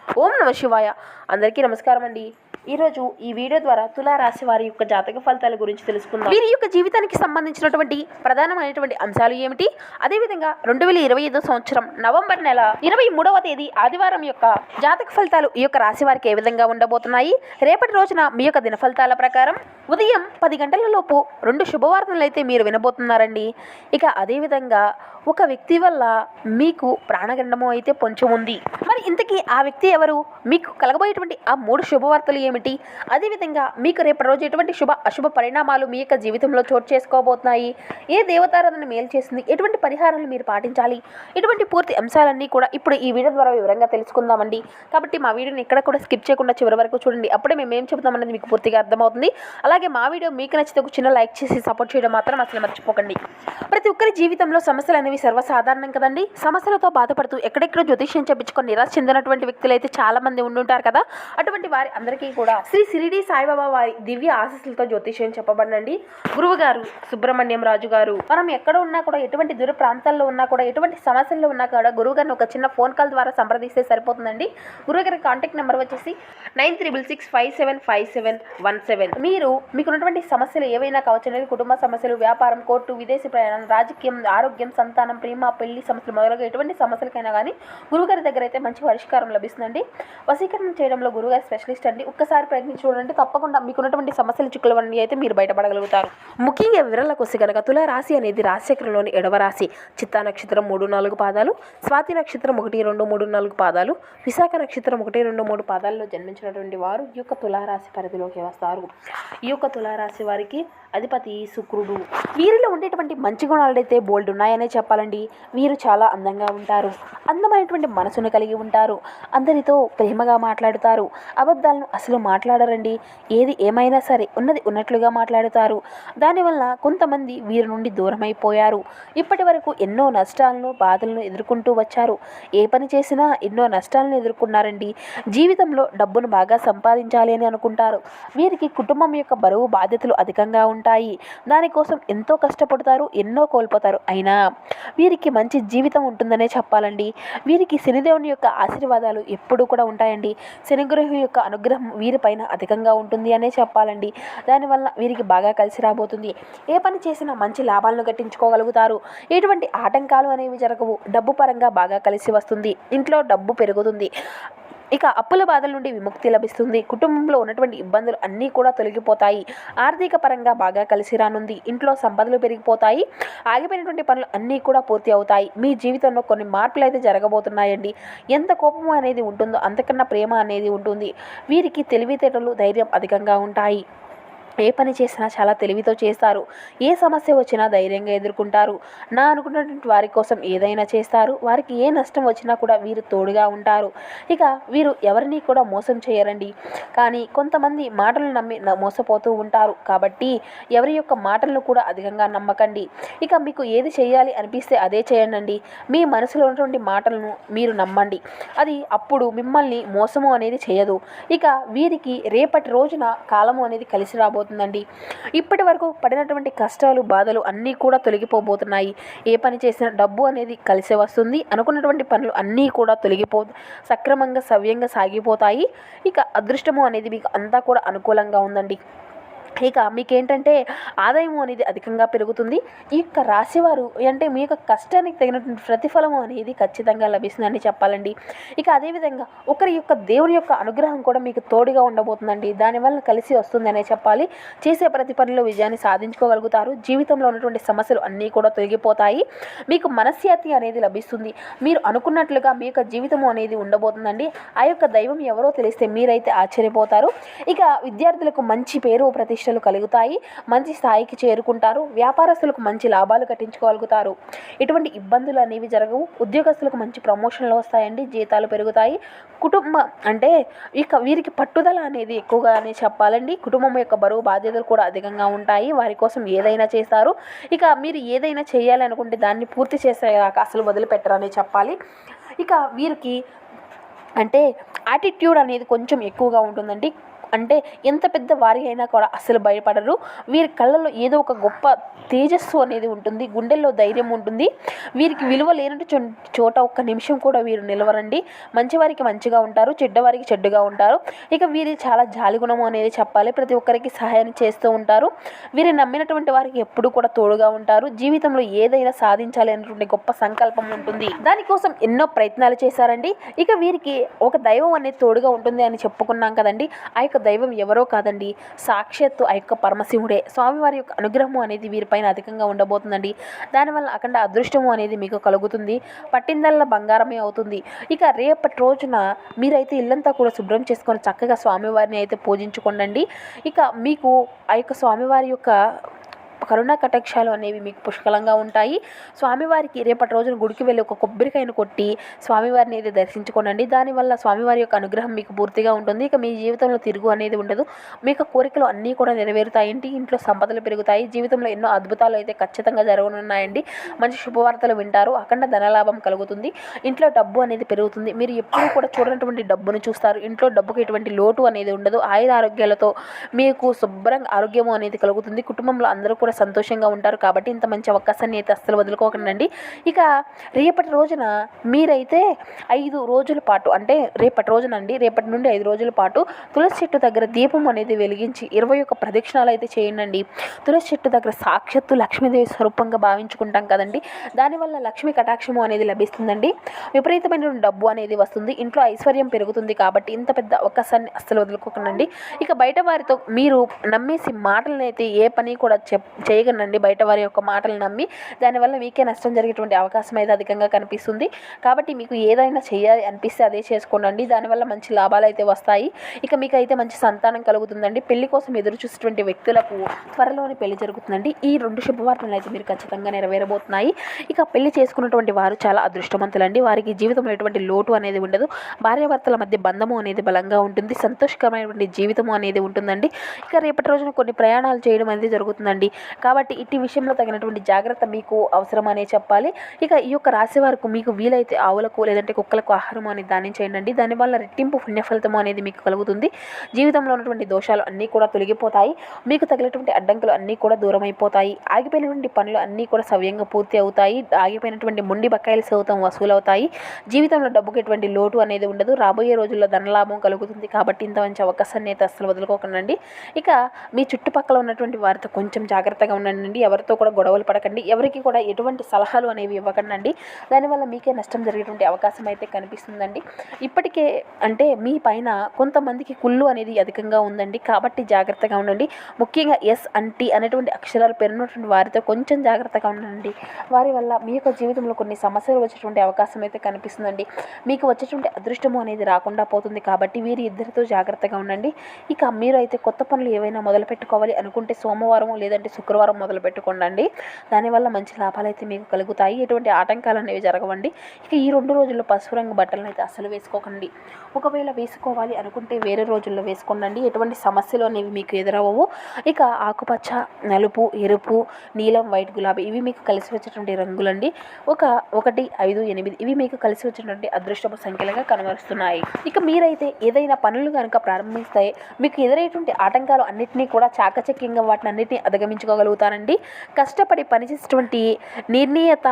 ఓం నమ శివాయ. అందరికీ నమస్కారం అండి. ఈరోజు ఈ వీడియో ద్వారా తులారాశి వారి యొక్క జాతక ఫలితాల గురించి తెలుసుకుందాం. వీరి యొక్క జీవితానికి సంబంధించినటువంటి ప్రధానమైనటువంటి అంశాలు ఏమిటి, అదేవిధంగా 2025 సంవత్సరం నవంబర్ నెల 23వ తేదీ ఆదివారం యొక్క జాతక ఫలితాలు ఈ యొక్క రాశి వారికి ఏ విధంగా ఉండబోతున్నాయి, రేపటి రోజున మీ యొక్క దిన ఫలితాల ప్రకారం ఉదయం 10 గంటల లోపు 2 శుభవార్తలు అయితే మీరు వినబోతున్నారండి. ఇక అదేవిధంగా ఒక వ్యక్తి వల్ల మీకు ప్రాణగండము అయితే పొంచి ఉంది. మరి ఇంతకీ ఆ వ్యక్తి ఎవరు, మీకు కలగబోయేటువంటి ఆ 3 శుభవార్తలు ఏమిటి, అదేవిధంగా మీకు రేపటి రోజు ఎటువంటి శుభ అశుభ పరిణామాలు మీ యొక్క జీవితంలో చోటు చేసుకోబోతున్నాయి, ఏ దేవతారాధన మేలు చేస్తుంది, ఎటువంటి పరిహారాలు మీరు పాటించాలి, ఇటువంటి పూర్తి అంశాలన్నీ కూడా ఇప్పుడు ఈ వీడియో ద్వారా వివరంగా తెలుసుకుందామండి. కాబట్టి మా వీడియోని ఎక్కడ కూడా స్కిప్ చేయకుండా చివరి వరకు చూడండి. అప్పుడే మేము ఏం చెబుతామన్నది మీకు పూర్తిగా అర్థమవుతుంది. అలాగే మా వీడియో మీకు నచ్చితే ఒక చిన్న లైక్ చేసి సపోర్ట్ చేయడం మాత్రం అసలు మర్చిపోకండి. ప్రతి ఒక్కరి జీవితంలో సమస్యలు అనేవి సర్వసాధారణం కదండి. సమస్యలతో బాధపడుతూ ఎక్కడెక్కడో జ్యోతిష్యం చెప్పించుకొని నిరాశ చెందినటువంటి వ్యక్తులు అయితే చాలా మంది ఉండుంటారు కదా. అటువంటి వారి అందరికీ కూడా శ్రీ షిరిడి సాయిబాబా వారి దివ్య ఆశీస్సులతో జ్యోతిష్యం చెప్పబడండి. గురువు గారు సుబ్రహ్మణ్యం రాజు గారు, మనం ఎక్కడ ఉన్నా కూడా, ఎటువంటి దూర ప్రాంతాల్లో ఉన్నా కూడా, ఎటువంటి సమస్యల్లో ఉన్నా కూడా గురువు గారిని ఒక చిన్న ఫోన్ కాల్ ద్వారా సంప్రదిస్తే సరిపోతుందండి. గురువు గారి కాంటాక్ట్ నెంబర్ వచ్చేసి 9665757117. మీకున్నటువంటి సమస్యలు ఏవైనా కావచ్చు, కుటుంబ సమస్యలు, వ్యాపారం, కోర్టు, విదేశీ ప్రయాణం, రాజకీయం, ఆరోగ్యం, సంతానం, ప్రేమ, పెళ్లి సమస్యలు మొదలుగా ఎటువంటి సమస్యలకైనా కానీ గురువుగారి దగ్గర అయితే మంచి పరిష్కారం లభిస్తుందండి. వశీకరణ చేయడంలో గురువుగారి స్పెషలిస్ట్ అండి. ఒక్కసారి ప్రయత్నించి చూడండి, తప్పకుండా మీకున్నటువంటి సమస్యలు చిక్కులవన్నీ అయితే మీరు బయటపడగలుగుతారు. ముఖ్యంగా వివరాలకు వస్తే కనుక తుల రాశి అనేది రాశిచక్రంలోని 7వ రాశి. చిత్తా నక్షత్రం 3-4 పాదాలు, స్వాతి నక్షత్రం 1-2-3-4 పాదాలు, విశాఖ నక్షత్రం 1-2-3 పాదాల్లో జన్మించినటువంటి వారు ఈ యొక్క తులారాశి పరిధిలోకి వస్తారు. ఈ యొక్క తులారాశి వారికి అధిపతి శుక్రుడు. వీరిలో ఉండేటువంటి మంచి గుణాలు అయితే బోల్డ్ ఉన్నాయనే చెప్పాలండి. వీరు చాలా అందంగా ఉంటారు, అందమైనటువంటి మనసును కలిగి ఉంటారు, అందరితో ప్రేమగా మాట్లాడుతారు, అబద్ధాలను అసలు మాట్లాడరండి. ఏది ఏమైనా సరే ఉన్నది ఉన్నట్లుగా మాట్లాడుతారు. దానివల్ల కొంతమంది వీరి నుండి దూరమైపోయారు. ఇప్పటి వరకు ఎన్నో నష్టాలను, బాధలను ఎదుర్కొంటూ వచ్చారు. ఏ పని చేసినా ఎన్నో నష్టాలను ఎదుర్కొన్నారండి. జీవితంలో డబ్బును బాగా సంపాదించాలి అని అనుకుంటారు. వీరికి కుటుంబం యొక్క బరువు బాధ్యతలు అధికంగా ఉంటాయి. దానికోసం ఎంతో కష్టపడతారు, ఎన్నో కోల్పోతారు. అయినా వీరికి మంచి జీవితం ఉంటుందనే చెప్పాలండి. వీరికి శనిదేవుని యొక్క ఆశీర్వాదాలు ఎప్పుడూ కూడా ఉంటాయండి. శనిగ్రహం యొక్క అనుగ్రహం వీరిపైన అధికంగా ఉంటుంది అనే చెప్పాలండి. దానివల్ల వీరికి బాగా కలిసి రాబోతుంది. ఏ పని చేసినా మంచి లాభాలను గట్టించుకోగలుగుతారు. ఎటువంటి ఆటంకాలు అనేవి జరగవు. డబ్బు పరంగా బాగా కలిసి వస్తుంది. ఇంట్లో డబ్బు పెరుగుతుంది. ఇక అప్పుల బాధల నుండి విముక్తి లభిస్తుంది. కుటుంబంలో ఉన్నటువంటి ఇబ్బందులు అన్నీ కూడా తొలగిపోతాయి. ఆర్థిక పరంగా బాగా కలిసి రానుంది. ఇంట్లో సంపదలు పెరిగిపోతాయి. ఆగిపోయినటువంటి పనులు అన్నీ కూడా పూర్తి అవుతాయి. మీ జీవితంలో కొన్ని మార్పులు అయితే జరగబోతున్నాయండి. ఎంత కోపం అనేది ఉంటుందో అంతకన్నా ప్రేమ అనేది ఉంటుంది. వీరికి తెలివితేటలు, ధైర్యం అధికంగా ఉంటాయి. ఏ పని చేసినా చాలా తెలివితో చేస్తారు. ఏ సమస్య వచ్చినా ధైర్యంగా ఎదుర్కొంటారు. నా అనుకున్నటువంటి వారి కోసం ఏదైనా చేస్తారు. వారికి ఏ నష్టం వచ్చినా కూడా వీరు తోడుగా ఉంటారు. ఇక వీరు ఎవరిని కూడా మోసం చేయరండి. కానీ కొంతమంది మాటలు నమ్మి మోసపోతూ ఉంటారు. కాబట్టి ఎవరి యొక్క మాటలను కూడా అధికంగా నమ్మకండి. ఇక మీకు ఏది చేయాలి అనిపిస్తే అదే చేయండి. మీ మనసులో ఉన్నటువంటి మాటలను మీరు నమ్మండి. అది అప్పుడు మిమ్మల్ని మోసము అనేది చేయదు. ఇక వీరికి రేపటి రోజున కాలము అనేది కలిసి రాబోతుంది. ఇప్పటి వరకు పడినటువంటి కష్టాలు, బాధలు అన్నీ కూడా తొలగిపోబోతున్నాయి. ఏ పని చేసినా డబ్బు అనేది కలిసి వస్తుంది. అనుకున్నటువంటి పనులు అన్నీ కూడా సక్రమంగా సవ్యంగా సాగిపోతాయి. ఇక అదృష్టము అనేది మీకు అంతా కూడా అనుకూలంగా ఉందండి. ఇక మీకేంటంటే ఆదాయము అనేది అధికంగా పెరుగుతుంది. ఈ యొక్క రాశివారు అంటే మీ యొక్క కష్టానికి తగినటువంటి ప్రతిఫలము అనేది ఖచ్చితంగా లభిస్తుందని చెప్పాలండి. ఇక అదేవిధంగా ఒకరి యొక్క దేవుని యొక్క అనుగ్రహం కూడా మీకు తోడుగా ఉండబోతుందండి. దానివల్ల కలిసి వస్తుందనే చెప్పాలి. చేసే ప్రతి పనిలో విజయాన్ని సాధించుకోగలుగుతారు. జీవితంలో ఉన్నటువంటి సమస్యలు అన్నీ కూడా తొలగిపోతాయి. మీకు మనశ్శాంతి అనేది లభిస్తుంది. మీరు అనుకున్నట్లుగా మీ యొక్క జీవితము అనేది ఉండబోతుందండి. ఆ యొక్క దైవం ఎవరో తెలిస్తే మీరైతే ఆశ్చర్యపోతారు. ఇక విద్యార్థులకు మంచి పేరు, ప్రతిష్ట కలుగుతాయి. మంచి స్థాయికి చేరుకుంటారు. వ్యాపారస్తులకు మంచి లాభాలు కట్టించుకోగలుగుతారు. ఎటువంటి ఇబ్బందులు అనేవి జరగవు. ఉద్యోగస్తులకు మంచి ప్రమోషన్లు వస్తాయండి. జీతాలు పెరుగుతాయి. కుటుంబం అంటే ఇక వీరికి పట్టుదల అనేది ఎక్కువగానే చెప్పాలండి. కుటుంబం యొక్క బరువు బాధ్యతలు కూడా అధికంగా ఉంటాయి. వారి కోసం ఏదైనా చేస్తారు. ఇక మీరు ఏదైనా చేయాలనుకుంటే దాన్ని పూర్తి చేసేదాకా అసలు వదిలిపెట్టరని చెప్పాలి. ఇక వీరికి అంటే యాటిట్యూడ్ అనేది కొంచెం ఎక్కువగా ఉంటుందండి. అంటే ఎంత పెద్ద వారి అయినా కూడా అస్సలు భయపడరు. వీరి కళ్ళల్లో ఏదో ఒక గొప్ప తేజస్సు అనేది ఉంటుంది, గుండెల్లో ధైర్యం ఉంటుంది. వీరికి విలువ లేనట్టు చోట ఒక్క నిమిషం కూడా వీరు నిలవరండి. మంచివారికి మంచిగా ఉంటారు, చెడ్డవారికి చెడ్డగా ఉంటారు. ఇక వీరి చాలా జాలిగుణము అనేది చెప్పాలి. ప్రతి ఒక్కరికి సహాయం చేస్తూ ఉంటారు. వీరి నమ్మినటువంటి వారికి ఎప్పుడు కూడా తోడుగా ఉంటారు. జీవితంలో ఏదైనా సాధించాలి అనేటువంటి గొప్ప సంకల్పం ఉంటుంది. దానికోసం ఎన్నో ప్రయత్నాలు చేశారండి. ఇక వీరికి ఒక దైవం అనేది తోడుగా ఉంటుంది అని చెప్పుకున్నాం కదండి. ఆ యొక్క దైవం ఎవరో కాదండి, సాక్షాత్తు ఆ యొక్క పరమశివుడే. స్వామివారి యొక్క అనుగ్రహము అనేది వీరిపైన అధికంగా ఉండబోతుందండి. దానివల్ల అఖండ అదృష్టము అనేది మీకు కలుగుతుంది. పట్టిందల్లా బంగారమే అవుతుంది. ఇక రేపటి రోజున మీరైతే ఇల్లంతా కూడా శుభ్రం చేసుకొని చక్కగా స్వామివారిని అయితే పూజించుకోండి. ఇక మీకు ఆ యొక్క స్వామివారి యొక్క కరుణా కటాక్షాలు అనేవి మీకు పుష్కలంగా ఉంటాయి. స్వామివారికి రేపటి రోజున గుడికి వెళ్ళి ఒక కొబ్బరికాయను కొట్టి స్వామివారిని అయితే దర్శించుకోనండి. దానివల్ల స్వామివారి యొక్క అనుగ్రహం మీకు పూర్తిగా ఉంటుంది. ఇక మీ జీవితంలో తిరుగు అనేది ఉండదు. మీకు కోరికలు అన్నీ కూడా నెరవేరుతాయండి. ఇంట్లో సంపదలు పెరుగుతాయి. జీవితంలో ఎన్నో అద్భుతాలు అయితే ఖచ్చితంగా జరగనున్నాయండి. మంచి శుభవార్తలు వింటారు. అఖండ ధనలాభం కలుగుతుంది. ఇంట్లో డబ్బు అనేది పెరుగుతుంది. మీరు ఎప్పుడూ కూడా చూడనటువంటి డబ్బును చూస్తారు. ఇంట్లో డబ్బుకు ఎటువంటి లోటు అనేది ఉండదు. ఆయుర ఆరోగ్యాలతో మీకు శుభ్రంగా ఆరోగ్యము అనేది కలుగుతుంది. కుటుంబంలో అందరూ కూడా సంతోషంగా ఉంటారు. కాబట్టి ఇంత మంచి అవకాశాన్ని అయితే అస్సలు వదులుకోకండి. ఇక రేపటి రోజున మీరైతే 5 రోజుల పాటు, అంటే రేపటి రోజున అండి, రేపటి నుండి 5 రోజుల పాటు తులసి చెట్టు దగ్గర దీపం అనేది వెలిగించి 21 ప్రదక్షిణాలు అయితే చేయండి. తులసి చెట్టు దగ్గర సాక్షాత్తు లక్ష్మీదేవి స్వరూపంగా భావించుకుంటాం కదండి. దానివల్ల లక్ష్మీ కటాక్షము అనేది లభిస్తుందండి. విపరీతమైన డబ్బు అనేది వస్తుంది. ఇంట్లో ఐశ్వర్యం పెరుగుతుంది. కాబట్టి ఇంత పెద్ద అవకాశాన్ని అస్సలు వదులుకోకండి. ఇక బయట వారితో మీరు నమ్మేసి మాటలను అయితే ఏ పని కూడా చేయగలండి. బయట వారి యొక్క మాటలు నమ్మి దానివల్ల మీకే నష్టం జరిగేటువంటి అవకాశం అయితే అధికంగా కనిపిస్తుంది. కాబట్టి మీకు ఏదైనా చేయాలి అనిపిస్తే అదే చేసుకోండి. దానివల్ల మంచి లాభాలు అయితే వస్తాయి. ఇక మీకు అయితే మంచి సంతానం కలుగుతుందండి. పెళ్లి కోసం ఎదురు చూసేటువంటి వ్యక్తులకు త్వరలోనే పెళ్లి జరుగుతుందండి. ఈ 2 శుభవార్తలు అయితే మీరు ఖచ్చితంగా నెరవేరబోతున్నాయి. ఇక పెళ్లి చేసుకున్నటువంటి వారు చాలా అదృష్టవంతులండి. వారికి జీవితంలో ఎటువంటి లోటు అనేది ఉండదు. భార్యాభర్తల మధ్య బంధము అనేది బలంగా ఉంటుంది. సంతోషకరమైనటువంటి జీవితము అనేది ఉంటుందండి. ఇక రేపటి రోజున కొన్ని ప్రయాణాలు చేయడం అనేది జరుగుతుందండి. కాబట్టి ఇట్టి విషయంలో తగినటువంటి జాగ్రత్త మీకు అవసరం అనే చెప్పాలి. ఇక ఈ యొక్క రాశి వారికి మీకు వీలైతే ఆవులకు లేదంటే కుక్కలకు ఆహారం అనేది దానం చేయండి. దానివల్ల రెట్టింపు పుణ్యఫలితము అనేది మీకు కలుగుతుంది. జీవితంలో ఉన్నటువంటి దోషాలు అన్నీ కూడా తొలగిపోతాయి. మీకు తగినటువంటి అడ్డంకులు అన్నీ కూడా దూరం అయిపోతాయి. ఆగిపోయినటువంటి పనులు అన్నీ కూడా సవ్యంగా పూర్తి అవుతాయి. ఆగిపోయినటువంటి మొండి బకాయిల సౌతం వసూలవుతాయి. జీవితంలో డబ్బుకి ఎటువంటి లోటు అనేది ఉండదు. రాబోయే రోజుల్లో ధనలాభం కలుగుతుంది. కాబట్టి ఇంత మంచి అవకాశాన్ని అయితే అస్సలు వదులుకోకండి. ఇక మీ చుట్టుపక్కల ఉన్నటువంటి వారితో కొంచెం జాగ్రత్తగా ఉండండి. ఎవరితో కూడా గొడవలు పడకండి. ఎవరికి కూడా ఎటువంటి సలహాలు అనేవి ఇవ్వకండి. దానివల్ల మీకే నష్టం జరిగేటువంటి అవకాశం అయితే కనిపిస్తుందండి. ఇప్పటికే అంటే మీ పైన కొంతమందికి కుళ్ళు అనేది అధికంగా ఉందండి. కాబట్టి జాగ్రత్తగా ఉండండి. ముఖ్యంగా ఎస్ అంటీ అనేటువంటి అక్షరాలు పెరిగినటువంటి వారితో కొంచెం జాగ్రత్తగా ఉండండి. వారి వల్ల మీ యొక్క జీవితంలో కొన్ని సమస్యలు వచ్చేటువంటి అవకాశం అయితే కనిపిస్తుందండి. మీకు వచ్చేటువంటి అదృష్టము అనేది రాకుండా పోతుంది. కాబట్టి వీరి ఇద్దరితో జాగ్రత్తగా ఉండండి. ఇక మీరు అయితే కొత్త పనులు ఏవైనా మొదలు పెట్టుకోవాలి అనుకుంటే సోమవారం లేదంటే శుక్రవారం మొదలు పెట్టుకోండి. దానివల్ల మంచి లాభాలు అయితే మీకు కలుగుతాయి. ఎటువంటి ఆటంకాలు అనేవి జరగవండి. ఇక ఈ 2 రోజుల్లో పసుపు రంగు బట్టలను అయితే అసలు వేసుకోకండి. ఒకవేళ వేసుకోవాలి అనుకుంటే వేరే రోజుల్లో వేసుకోండి. ఎటువంటి సమస్యలు అనేవి మీకు ఎదురవ్వవు. ఇక ఆకుపచ్చ, నలుపు, ఎరుపు, నీలం, వైట్, గులాబీ ఇవి మీకు కలిసి వచ్చేటువంటి రంగులండి. 1, 5, 8 ఇవి మీకు కలిసి వచ్చేటువంటి అదృష్టపు సంఖ్యలుగా కనబరుస్తున్నాయి. ఇక మీరైతే ఏదైనా పనులు కనుక ప్రారంభిస్తే మీకు ఎదురయ్యేటువంటి ఆటంకాలు అన్నింటినీ కూడా చాకచక్యంగా వాటిని అన్నింటినీ అధిగమించుకోగలుగుతారండి. కష్టపడి పనిచేసేటువంటి నిర్ణీయత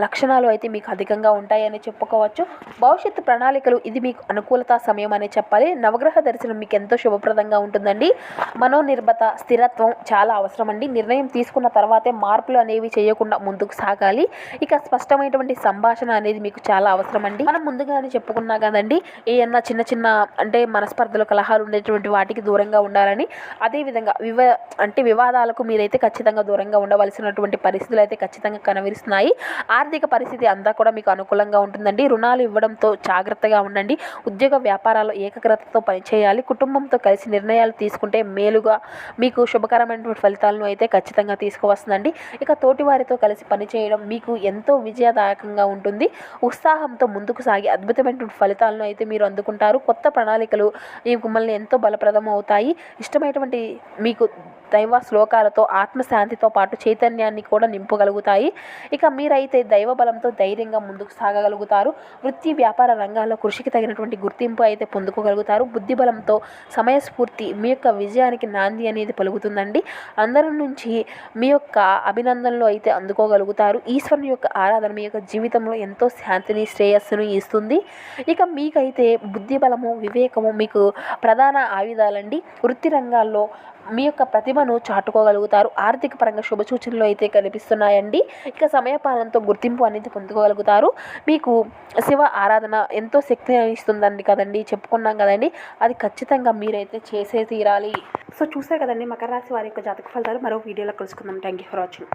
లక్షణాలు అయితే మీకు అధికంగా ఉంటాయని చెప్పుకోవచ్చు. భవిష్యత్తు ప్రణాళికలు ఇది మీకు అనుకూలత సమయం అనే చెప్పాలి. నవగ్రహ దర్శనం మీకు ఎంతో శుభప్రదంగా ఉంటుందండి. మనోనిర్భత, స్థిరత్వం చాలా అవసరం అండి. నిర్ణయం తీసుకున్న తర్వాతే మార్పులు అనేవి చేయకుండా ముందుకు సాగాలి. ఇక స్పష్టమైనటువంటి సంభాషణ అనేది మీకు చాలా అవసరం అండి. మనం ముందుగానే చెప్పుకున్నా కదండి, ఏమన్నా చిన్న చిన్న అంటే మనస్పర్ధలు, కలహాలు ఉండేటువంటి వాటికి దూరంగా ఉండాలని. అదేవిధంగా వివాదాలకు మీరైతే ఖచ్చితంగా దూరంగా ఉండవలసినటువంటి పరిస్థితులు అయితే ఖచ్చితంగా కనబరుస్తున్నాయి. ఆర్థిక పరిస్థితి అంతా కూడా మీకు అనుకూలంగా ఉంటుందండి. రుణాలు ఇవ్వడంతో జాగ్రత్తగా ఉండండి. ఉద్యోగ వ్యాపారాల్లో ఏకాగ్రతతో పనిచేయాలి. కుటుంబంతో కలిసి నిర్ణయాలు తీసుకుంటే మేలుగా మీకు శుభకరమైనటువంటి ఫలితాలను అయితే ఖచ్చితంగా తీసుకువస్తుందండి. ఇక తోటి వారితో కలిసి పనిచేయడం మీకు ఎంతో విజయదాయకంగా ఉంటుంది. ఉత్సాహంతో ముందుకు సాగి అద్భుతమైనటువంటి ఫలితాలను అయితే మీరు అందుకుంటారు. కొత్త ప్రణాళికలు మిమ్మల్ని ఎంతో బలప్రదం అవుతాయి. ఇష్టమైనటువంటి మీకు దైవ శ్లోకాలతో ఆత్మ ఆత్మశాంతితో పాటు చైతన్యాన్ని కూడా నింపగలుగుతాయి. ఇక మీరైతే దైవ బలంతో ధైర్యంగా ముందుకు సాగగలుగుతారు. వృత్తి వ్యాపార రంగాల్లో కృషికి తగినటువంటి గుర్తింపు అయితే పొందుకోగలుగుతారు. బుద్ధి బలంతో సమయస్ఫూర్తి మీ యొక్క విజయానికి నాంది అనేది పలుకుతుందండి. అందరి నుంచి మీ యొక్క అభినందనలు అయితే అందుకోగలుగుతారు. ఈశ్వరుని యొక్క ఆరాధన మీ యొక్క జీవితంలో ఎంతో శాంతిని శ్రేయస్సును ఇస్తుంది. ఇక మీకైతే బుద్ధి బలము వివేకము మీకు ప్రధాన ఆయుధాలండి. వృత్తి రంగాల్లో మీ యొక్క ప్రతిభను చాటుకోగలుగుతారు. ఆర్థిక పరంగా శుభ సూచనలు అయితే కనిపిస్తున్నాయండి. ఇక సమయపాలనతో గుర్తింపు అనేది పొందుకోగలుగుతారు. మీకు శివ ఆరాధన ఎంతో శక్తిని ఇస్తుందండి కదండి, చెప్పుకున్నాం కదండి. అది ఖచ్చితంగా మీరైతే చేసే తీరాలి. సో చూసారు కదండి మకర రాశి వారి యొక్క జాతక ఫలితాలు. మరో వీడియోలో కలుసుకుందాం. Thank you for watching.